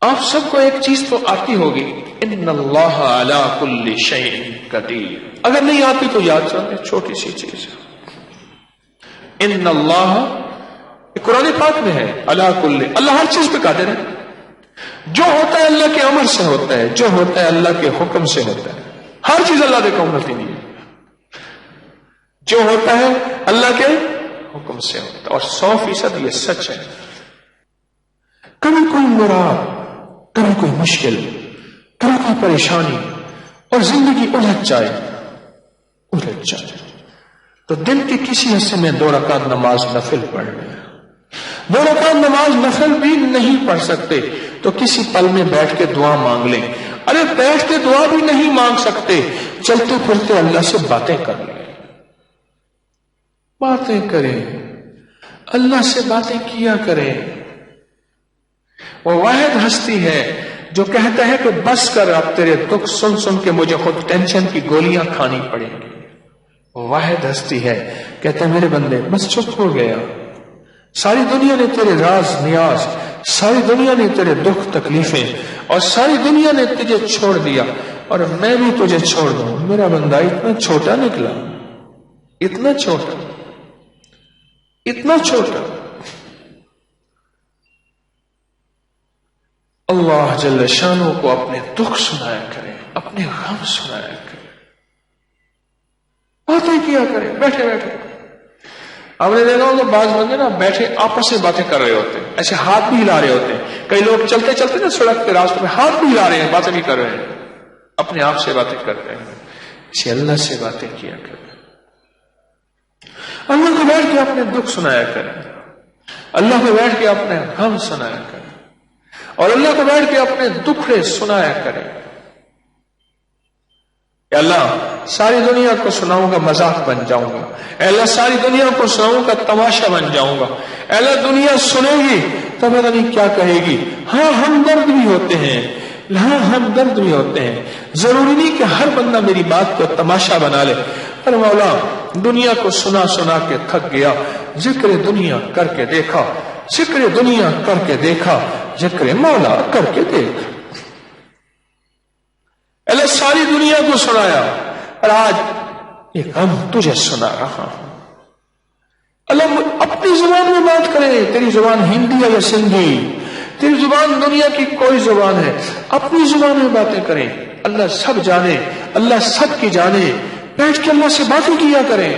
آپ سب کو ایک چیز تو آتی ہوگی، ان اللہ علی کل شیء قدیر. اگر نہیں آتی تو یاد رکھیں، چھوٹی سی چیز ہے، ان اللہ، قرآن پاک میں ہے، علی کل، اللہ ہر چیز پہ قادر ہے. جو ہوتا ہے اللہ کے امر سے ہوتا ہے، جو ہوتا ہے اللہ کے حکم سے ہوتا ہے. ہر چیز اللہ دے کام ہوتی نہیں ہے، جو ہوتا ہے اللہ کے حکم سے ہوتا ہے، اور 100% یہ سچ ہے. کبھی کوئی مراد، کبھی کوئی مشکل، کبھی کوئی پریشانی اور زندگی الجھ جائے تو دن کے کسی حصے میں 2 رکعت نماز نفل پڑھ لیں. 2 رکعت نماز نفل بھی نہیں پڑھ سکتے تو کسی پل میں بیٹھ کے دعا مانگ لیں. ارے بیٹھ کے دعا بھی نہیں مانگ سکتے، چلتے پھرتے اللہ سے باتیں کر لیں. باتیں کریں، اللہ سے باتیں کیا کریں. وہ واحد ہستی ہے جو کہتا ہے کہ بس کر، اب تیرے دکھ سن سن کے مجھے خود ٹینشن کی گولیاں کھانی پڑیں گی. وہ واحد ہستی ہے کہتا ہے میرے بندے بس چپ ہو گیا، ساری دنیا نے تیرے راز نیاز، ساری دنیا نے تیرے دکھ تکلیفیں اور ساری دنیا نے تجھے چھوڑ دیا اور میں بھی تجھے چھوڑ دوں. میرا بندہ اتنا چھوٹا نکلا، اتنا چھوٹا، اتنا چھوٹا. اللہ جل شانہ کو اپنے دکھ سنایا کریں، اپنے غم سنایا کریں، باتیں کیا کریں بیٹھے بیٹھے. آپ نے دیکھا ہوگا بعض بندے نا بیٹھے آپس میں باتیں کر رہے ہوتے ہیں، ایسے ہاتھ بھی ہلا رہے ہوتے ہیں. کئی لوگ چلتے چلتے نا سڑک کے راستے میں ہاتھ بھی ہلا رہے ہیں، باتیں بھی کر رہے ہیں، اپنے آپ سے باتیں کر رہے ہیں. اسے اللہ سے باتیں کیا کریں. اللہ کو بیٹھ کے اپنے دکھ سنایا کریں، اللہ کو بیٹھ کے اپنے غم سنایا کریں، اور اللہ کو بیٹھ کے اپنے دکھڑے سنایا کریں. اے اللہ ساری دنیا کو سناؤں گا مذاق بن جاؤں گا، اے اللہ ساری دنیا کو سناؤں گا تماشا بن جاؤں گا، اے اللہ دنیا سنے گی تو پتہ نہیں کیا کہے گی. ہاں ہمدرد بھی ہوتے ہیں، ہاں ہمدرد بھی ہوتے ہیں. ضروری نہیں کہ ہر بندہ میری بات کو تماشا بنا لے. پر مولا دنیا کو سنا سنا کے تھک گیا، ذکر دنیا کر کے دیکھا، ذکر دنیا کر کے دیکھا، ذکر مولا کر کے دیکھ. اللہ ساری دنیا کو سنایا اور آج یہ غم تجھے سنا رہا ہوں. اللہ اپنی زبان میں بات کرے، تیری زبان ہندی ہے یا سندھی، تیری زبان دنیا کی کوئی زبان ہے، اپنی زبان میں باتیں کریں. اللہ سب جانے، اللہ سب کی جانے. بیٹھ کے اللہ سے باتیں کیا کریں.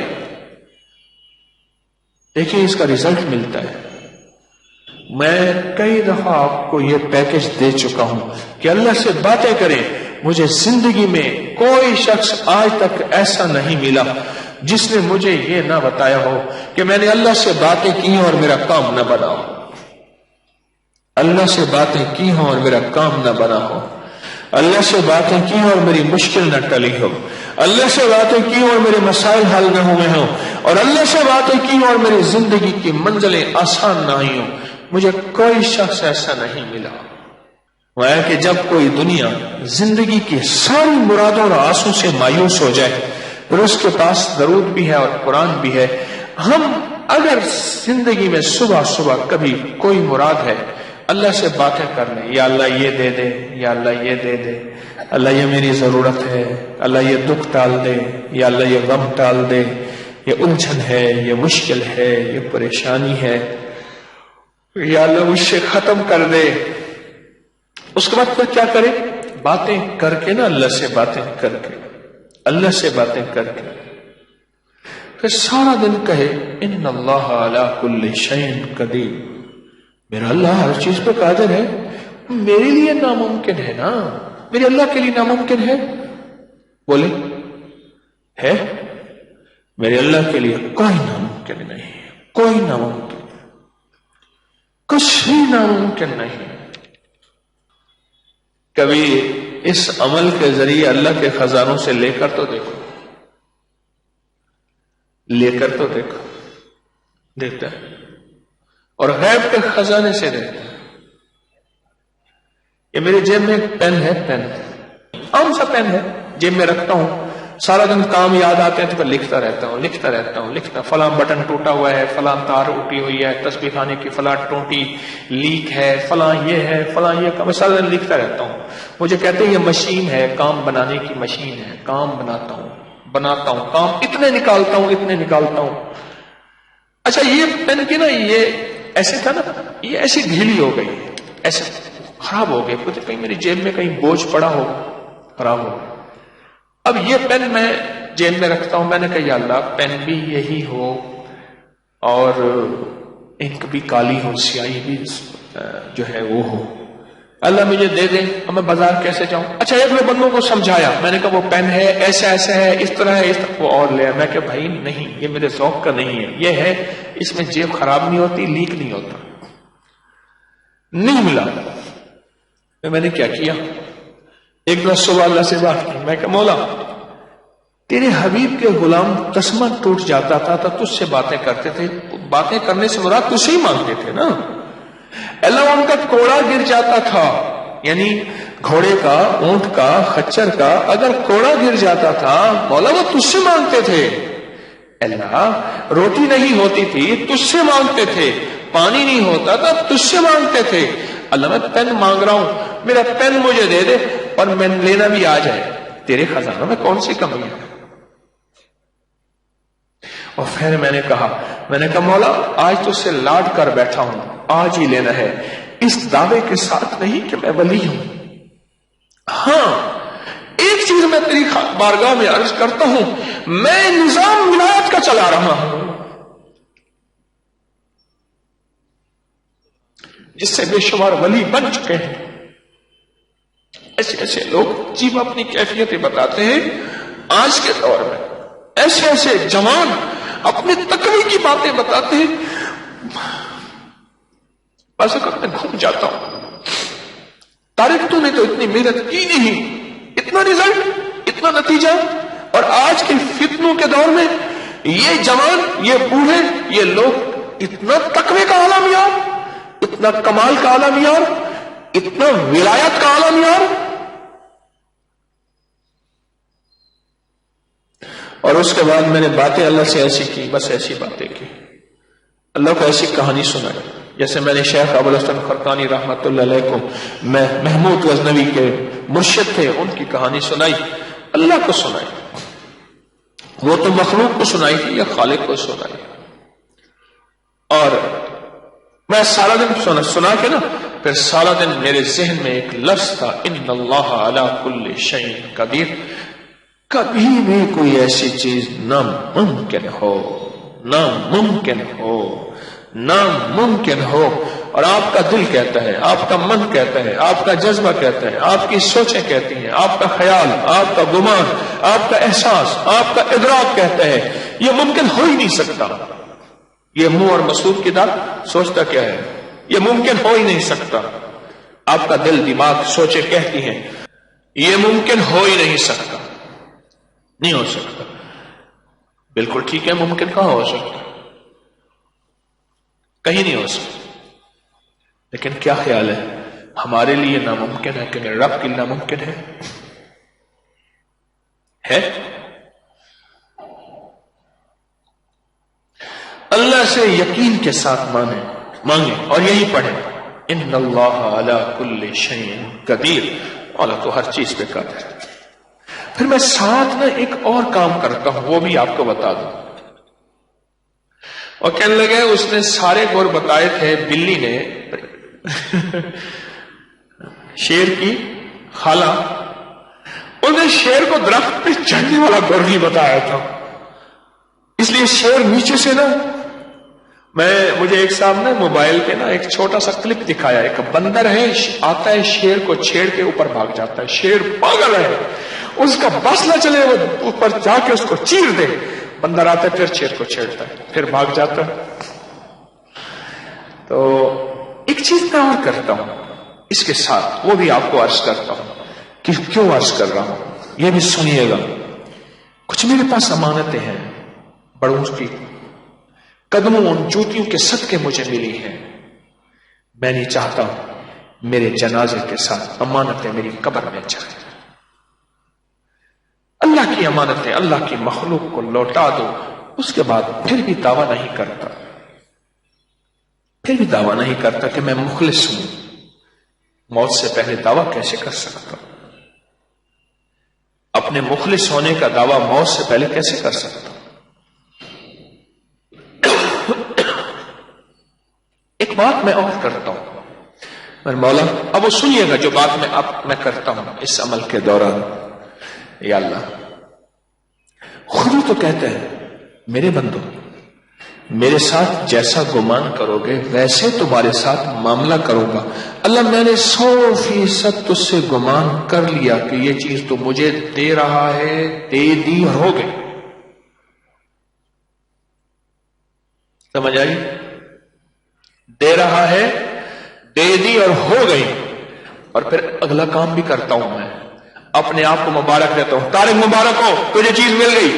دیکھیں اس کا رزلٹ ملتا ہے. میں کئی دفعہ آپ کو یہ پیکج دے چکا ہوں کہ اللہ سے باتیں کریں. مجھے زندگی میں کوئی شخص آج تک ایسا نہیں ملا جس نے مجھے یہ نہ بتایا ہو کہ میں نے اللہ سے باتیں کی اور میرا کام نہ بنا ہو. اللہ سے باتیں کی ہوں اور میرا کام نہ بنا ہو. اللہ سے باتیں کی اور میری مشکل نہ ٹلی ہو. اللہ سے باتیں کی اور میرے مسائل حل نہ ہوئے ہوں. اور اللہ سے باتیں کی اور میری زندگی کی منزلیں آسان نہ ہوئی ہوں. مجھے کوئی شخص ایسا نہیں ملا. وہ ہے کہ جب کوئی دنیا زندگی کی ساری مرادوں اور آسوں سے مایوس ہو جائے پھر اس کے پاس درود بھی ہے اور قرآن بھی ہے. ہم اگر زندگی میں صبح صبح کبھی کوئی مراد ہے اللہ سے باتیں کر لیں، یا اللہ یہ دے دے، یا اللہ یہ دے دے، اللہ یہ میری ضرورت ہے، اللہ یہ دکھ ٹال دے، یا اللہ یہ غم ٹال دے، یہ الجھن ہے، یہ مشکل ہے، یہ پریشانی ہے، یا اللہ مجھ سے ختم کر دے. اس کے بعد پھر کیا کرے؟ باتیں کر کے نا، اللہ سے باتیں کر کے، اللہ سے باتیں کر کے پھر سارا دن کہے ان اللہ علی کل شیء قدیر. میرا اللہ ہر چیز پہ قادر ہے. میرے لیے ناممکن ہے نا، میرے اللہ کے لیے ناممکن ہے؟ بولے ہے؟ میرے اللہ کے لیے کوئی ناممکن نہیں، کوئی ناممکن، کچھ بھی ناممکن نہیں. کبھی اس عمل کے ذریعے اللہ کے خزانوں سے لے کر تو دیکھو، لے کر تو دیکھو، دیکھتا ہے. اور غیب کے خزانے سے دیکھتا ہے. یہ میرے جیب میں ایک پین ہے، پین عام سا پین ہے، جیب میں رکھتا ہوں. سارا دن کام یاد آتے ہیں تو پھر لکھتا رہتا ہوں، فلاں بٹن ٹوٹا ہوا ہے، فلاں تار اٹھی ہوئی ہے، تسبیح خانے کی فلاں ٹوٹی لیک ہے، فلاں یہ ہے، فلاں یہ، میں سارا دن لکھتا رہتا ہوں. مجھے کہتے ہیں یہ مشین ہے، کام بنانے کی مشین ہے، کام بناتا ہوں، کام اتنے نکالتا ہوں. اچھا یہ پین کی نا یہ ایسے تھا نا، یہ ایسی ڈھیلی ہو گئی، ایسے خراب ہو گئے، کہیں میری جیب میں کہیں بوجھ پڑا ہو، خراب ہو. اب یہ پین میں جیب میں رکھتا ہوں، میں نے کہا یا اللہ پین بھی یہی ہو اور انک بھی کالی ہو، سیاہی بھی جو ہے وہ ہو، اللہ مجھے دے دیں. اب میں بازار کیسے جاؤں؟ اچھا ایک نے بندوں کو سمجھایا، میں نے کہا وہ پین ہے ایسا ایسا ہے، اس طرح ہے، اس طرح، وہ اور لیا. میں کہ بھائی نہیں، یہ میرے ذوق کا نہیں ہے، یہ ہے اس میں جیب خراب نہیں ہوتی، لیک نہیں ہوتا. نہیں ملا. میں نے کیا کیا، ایک دن صبح اللہ سے بات کی، میں کہا مولا تیرے حبیب کے غلام تسمہ ٹوٹ جاتا تھا تو تجھ سے باتیں کرتے تھے، باتیں کرنے سے مراد تجھ سے ہی مانگتے تھے نا. اللہ ان کا کوڑا گر جاتا تھا، یعنی گھوڑے کا، اونٹ کا، خچر کا اگر کوڑا گر جاتا تھا مولا وہ تجھ سے مانگتے تھے. اللہ روٹی نہیں ہوتی تھی تجھ سے مانگتے تھے، پانی نہیں ہوتا تھا تجھ سے مانگتے تھے. اللہ میں پین مانگ رہا ہوں، میرا پین مجھے دے دے اور میں لینا بھی آ جائے، تیرے خزانوں میں کون سی کمی ہے. اور پھر میں نے کہا مولا آج تو سے لاڈ کر بیٹھا ہوں، آج ہی لینا ہے، اس دعوے کے ساتھ نہیں کہ میں ولی ہوں. ہاں ایک چیز میں تیری بارگاہ میں عرض کرتا ہوں، میں نظام ولایت کا چلا رہا ہوں جس سے بے شمار ولی بن چکے ہیں. ایسے ایسے لوگ جیب اپنی کیفیتیں بتاتے ہیں آج کے دور میں، ایسے ایسے جوان اپنے تقوی کی باتیں بتاتے ہیں. بس میں گھوم جاتا ہوں، طارق تو نے تو اتنی محنت کی نہیں، اتنا رزلٹ، اتنا نتیجہ، اور آج کے فتنوں کے دور میں یہ جوان، یہ بوڑھے، یہ لوگ اتنا تقوی کا اعلی معیار، اتنا کمال کا اعلی معیار، اتنا ولایت کا اعلی معیار. اور اس کے بعد میں نے باتیں اللہ سے ایسی کی، بس ایسی باتیں کی، اللہ کو ایسی کہانی سنائی جیسے میں نے شیخ ابو الحسن خرقانی رحمت اللہ علیہ کو، میں محمود غزنوی کے مرشد تھے، ان کی کہانی سنائی، اللہ کو سنائی. وہ تو مخلوق کو سنائی تھی یا خالق کو سنائی. اور میں سارا دن سنا کے نا، پھر سارا دن میرے ذہن میں ایک لفظ تھا، ان اللہ علی کل شیء قدیر. کبھی بھی کوئی ایسی چیز ناممکن ہو، ناممکن ہو، ناممکن ہو، اور آپ کا دل کہتا ہے، آپ کا من کہتا ہے، آپ کا جذبہ کہتا ہے، آپ کی سوچیں کہتی ہیں، آپ کا خیال، آپ کا گمان، آپ کا احساس، آپ کا ادراک کہتا ہے یہ ممکن ہو ہی نہیں سکتا. یہ منہ اور مسعود کی داد سوچتا کیا ہے، یہ ممکن ہو ہی نہیں سکتا. آپ کا دل، دماغ، سوچیں کہتی ہیں یہ ممکن ہو ہی نہیں سکتا، نہیں ہو سکتا. بالکل ٹھیک ہے، ممکن کہاں ہو سکتا، کہیں نہیں ہو سکتا. لیکن کیا خیال ہے، ہمارے لیے ناممکن ہے کہ میرے رب کے لیے ناممکن ہے؟ اللہ سے یقین کے ساتھ مانگیں اور یہی پڑھیں، ان اللہ علی کل شیء قدیر، اللہ تو ہر چیز پہ قادر ہے. پھر میں ساتھ میں ایک اور کام کرتا ہوں، وہ بھی آپ کو بتا دوں. اور کہنے لگے اس نے سارے گور بتائے تھے، بلی نے شیر کی خالہ، انہیں شیر کو درخت پہ چڑھنے والا گور نہیں بتایا تھا، اس لیے شیر نیچے سے نا، مجھے ایک صاحب نے موبائل پہ نا ایک چھوٹا سا کلپ دکھایا، ایک بندر ہے آتا ہے شیر کو چھیڑ کے اوپر بھاگ جاتا ہے، شیر پاگل ہے، اس کا بس نہ چلے وہ اوپر جا کے اس کو چیر دے، بندر آتا ہے پھر شیر کو چھیڑتا ہے، پھر بھاگ جاتا ہے. تو ایک چیز میں اور کرتا ہوں اس کے ساتھ، وہ بھی آپ کو عرض کرتا ہوں کہ کیوں عرض کر رہا ہوں، یہ بھی سنیے گا. کچھ میرے پاس امانتیں ہیں بڑوں کی، قدموں ان جوتیوں کے صدقے مجھے ملی ہیں، میں نہیں چاہتا میرے جنازے کے ساتھ امانتیں میری قبر میں جائیں. اللہ اللہ کی امانتیں اللہ کی مخلوق کو لوٹا دو، اس کے بعد پھر بھی دعویٰ نہیں کرتا، پھر بھی دعویٰ نہیں کرتا کہ میں مخلص ہوں، موت سے پہلے دعویٰ کیسے کر سکتا ہوں؟ اپنے مخلص ہونے کا دعویٰ موت سے پہلے کیسے کر سکتا ہوں؟ ایک بات میں اور کرتا ہوں میرے مولا، اب وہ سنیے گا جو بات میں کرتا ہوں اس عمل کے دوران. یا اللہ، خود ہی تو کہتے ہیں میرے بندو میرے ساتھ جیسا گمان کرو گے ویسے تمہارے ساتھ معاملہ کروں گا. اللہ، میں نے 100% تجھ سے گمان کر لیا کہ یہ چیز تو مجھے دے رہا ہے، دے دی اور ہو گئی. سمجھ آئی؟ دے رہا ہے، دے دی اور ہو گئی. اور پھر اگلا کام بھی کرتا ہوں، میں اپنے آپ کو مبارک دیتا ہوں، طارق مبارک ہو، تجھے چیز مل گئی.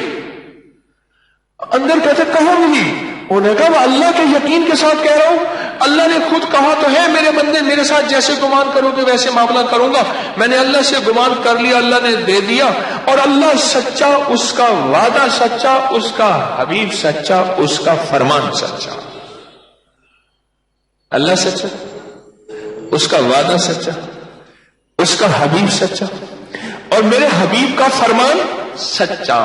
اندر کہتے کہاں ملی؟ انہوں نے کہا اللہ کے یقین کے ساتھ کہہ رہا ہوں، اللہ نے خود کہا تو ہے میرے بندے میرے ساتھ جیسے گمان کرو گے ویسے معاملہ کروں گا. میں نے اللہ سے گمان کر لیا، اللہ نے دے دیا. اور اللہ سچا، اس کا وعدہ سچا، اس کا حبیب سچا، اس کا فرمان سچا. اللہ سچا، اس کا وعدہ سچا، اس کا حبیب سچا، اور میرے حبیب کا فرمان سچا.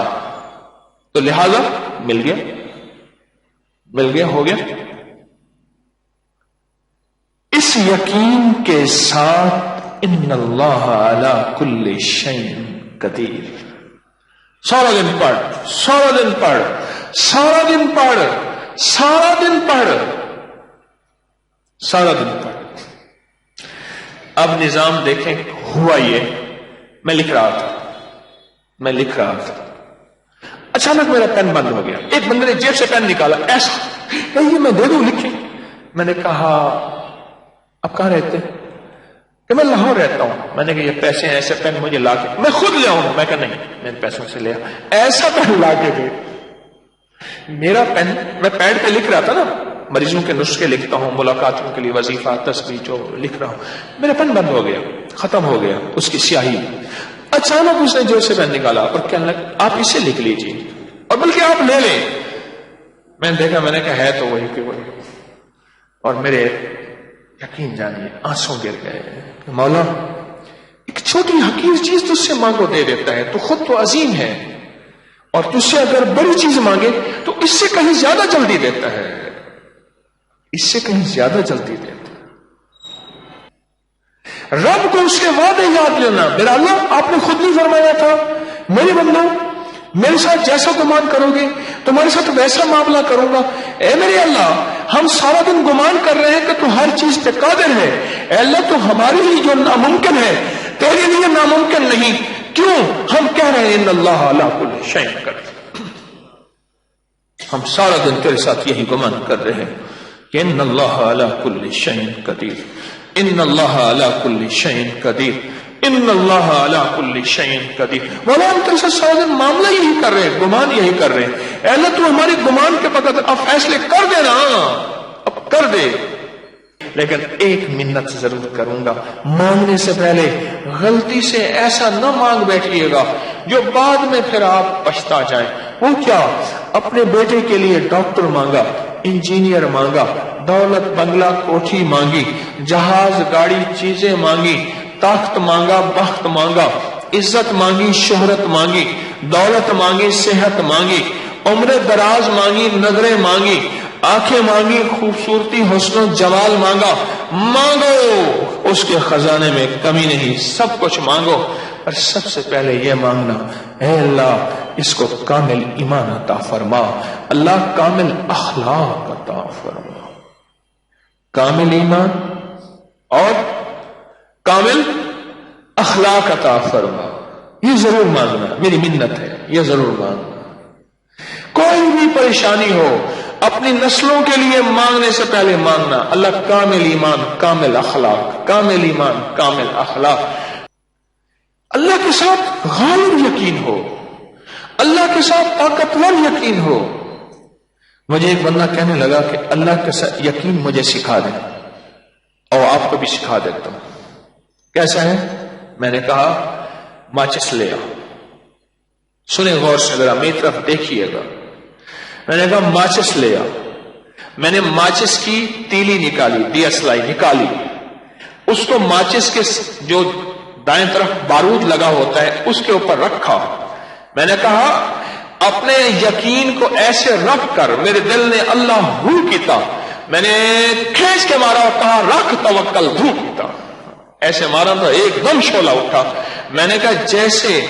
تو لہذا مل گیا، مل گیا، ہو گیا. اس یقین کے ساتھ ان اللہ علی کل شیء قدیر. سارا دن پڑھ، سارا دن پڑھ، سارا دن پڑھ، سارا دن پڑھ، سارا دن پڑھ. اب نظام دیکھیں. ہوا یہ، میں لکھ رہا تھا، اچانک میرا پین بند ہو گیا. ایک بندے نے جیب سے پین نکالا، ایسا یہ میں دے دوں لکھیں. میں نے کہا اب کہاں رہتے؟ کہ میں لاہور رہتا ہوں. میں نے کہا یہ پیسے ہیں، ایسے پین مجھے لا کے میں خود لے آؤں. میں کہا نہیں، میں پیسوں سے لیا. ایسا پین لا کے دے. میرا پین، میں پیڈ پہ لکھ رہا تھا نا، مریضوں کے نسخے لکھتا ہوں، ملاقاتوں کے لیے وظیفہ تسبیح جو لکھ رہا ہوں. میرا پین بند ہو گیا، ختم ہو گیا اس کی سیاہی. اچانک اس نے جو سے پین نکالا اور کہنے لگا آپ اسے لکھ لیجیے، اور بلکہ آپ لے لیں. میں نے دیکھا، میں نے کہا ہے تو وہی کہ وہی. اور میرے یقین جانیے آنسوں گر گئے. مولا، ایک چھوٹی حقیر چیز تجھ سے مانگو دے دیتا ہے، تو خود تو عظیم ہے، اور تجھ سے اگر بڑی چیز مانگے تو اس سے کہیں زیادہ جلدی دیتا ہے، اس سے کہیں زیادہ جلدی دیتا ہے. رب کو اس کے وعدے یاد لینا. میرا اللہ، آپ نے خود نہیں فرمایا تھا میرے بندو میرے ساتھ جیسا گمان کرو گے تمہارے ساتھ ویسا معاملہ کروں گا. اے میرے اللہ، ہم سارا دن گمان کر رہے ہیں کہ تو ہر چیز پہ قادر ہے. اے اللہ، تو ہمارے لیے جو ناممکن ہے تیرے لیے ناممکن نہیں. کیوں؟ ہم کہہ رہے ہیں ان اللہ علی کل شیء قدیر. ہم سارا دن تیرے ساتھ یہی گمان کر رہے ہیں کہ ان اللہ علی کل شیء قدیر، ان اللہ علی کل شیء قدیر، ان اللہ علی کل شیء قدیر. مولا، ہم تیرے سے سارا دن معاملہ یہی کر رہے ہیں، گمان یہی کر رہے ہیں. اے اللہ، تو ہماری گمان کے بغیر اب فیصلے کر دے نا، اب کر دے. لیکن ایک منت ضرور کروں گا، مانگنے سے پہلے غلطی سے ایسا نہ مانگ بیٹھیے گا جو بعد میں پھر آپ پچھتا جائیں. وہ کیا؟ اپنے بیٹے کے لیے ڈاکٹر مانگا، انجینئر مانگا، دولت بنگلہ کوٹھی مانگی، جہاز گاڑی چیزیں مانگی، طاقت مانگا، بخت مانگا، عزت مانگی، شہرت مانگی، دولت مانگی، صحت مانگی، عمر دراز مانگی، نظریں مانگی، آنکھیں مانگی، خوبصورتی، حسن و جمال مانگا. مانگو، اس کے خزانے میں کمی نہیں، سب کچھ مانگو. اور سب سے پہلے یہ مانگنا، اے اللہ اس کو کامل ایمان عطا فرما، اللہ کامل اخلاق عطا فرما. کامل ایمان اور کامل اخلاق عطا فرما. یہ ضرور مانگنا، میری منت ہے، یہ ضرور مانگنا. کوئی بھی پریشانی ہو اپنی نسلوں کے لیے مانگنے سے پہلے مانگنا، اللہ کامل ایمان کامل اخلاق، کامل ایمان کامل اخلاق. اللہ کے ساتھ غالب یقین ہو، اللہ کے ساتھ طاقتور یقین ہو. مجھے ایک بندہ کہنے لگا کہ اللہ کے ساتھ یقین مجھے سکھا دیں، اور آپ کو بھی سکھا دیتا ہوں. کیسا ہے؟ میں نے کہا ماچس لے آؤ. سنیں غور سے، ذرا میری طرف دیکھیے گا. میں نے کہا ماچس لے آ. میں نے ماچس کی تیلی نکالی، دیا سلائی نکالی، اس کو ماچس کے جو دائیں طرف بارود لگا ہوتا ہے اس کے اوپر رکھا. میں نے کہا اپنے یقین کو ایسے رکھ کر، میرے دل نے اللہ ہو کیتا، میں نے کھینچ کے مارا اور کہا رکھ توکل ہو کیتا. ایسے مارا تو ایک دم شعلہ اٹھا. میں نے کہا جیسے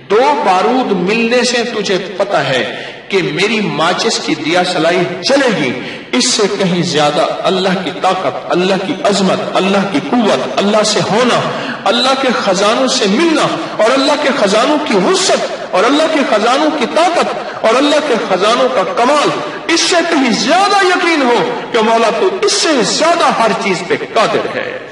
دو بارود ملنے سے تجھے پتہ ہے کہ میری ماچس کی دیا سلائی چلے گی، اس سے کہیں زیادہ اللہ کی طاقت، اللہ کی عظمت، اللہ کی قوت، اللہ سے ہونا، اللہ کے خزانوں سے ملنا، اور اللہ کے خزانوں کی وسعت، اور اللہ کے خزانوں کی طاقت، اور اللہ کے خزانوں کا کمال، اس سے کہیں زیادہ یقین ہو کہ مولا تو اس سے زیادہ ہر چیز پہ قادر ہے.